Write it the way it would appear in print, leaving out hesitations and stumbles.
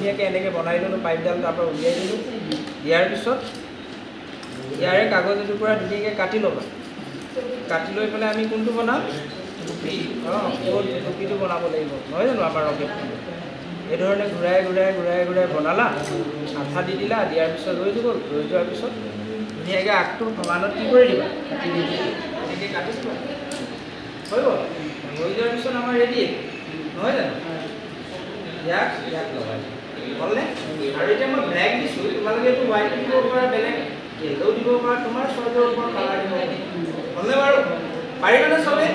ধুনীয়াকৈ এনেকৈ বনাই ল'লোঁ পাইপডাল তাৰপৰা উলিয়াই দিলোঁ দিয়াৰ পিছত ইয়াৰে কাগজ এটুকুৰা ধুনীয়াকৈ কাটি ল'বা কাটি লৈ পেলাই আমি কোনটো বনাম টুপি টুপিটো বনাব লাগিব নহয় জানো আমাৰ ৰকেটখন এই ধৰণে ঘূৰাই ঘূৰাই ঘূৰাই ঘূৰাই বনালা আঠা দি দিলা দিয়াৰ পিছত ৰৈ গ'ল ৰৈ যোৱাৰ পিছত ধুনীয়াকৈ আগটো সমানত কি কৰি দিবা এনেকৈ কাটি দিবা হৈ গ'ল হৈ যোৱাৰ পিছত আমাৰ ৰেডি নহয় জানো ইয়াক লগাই হ'লনে আৰু এতিয়া মই ব্লেক দিছোঁ তোমালোকে এইটো হোৱাইট দিব পৰা বেলেগ য়েল্ল' দিব পৰা তোমাৰ চইচৰ ওপৰত কালাৰ দিব হ'লনে বাৰু পাৰিবানে চবে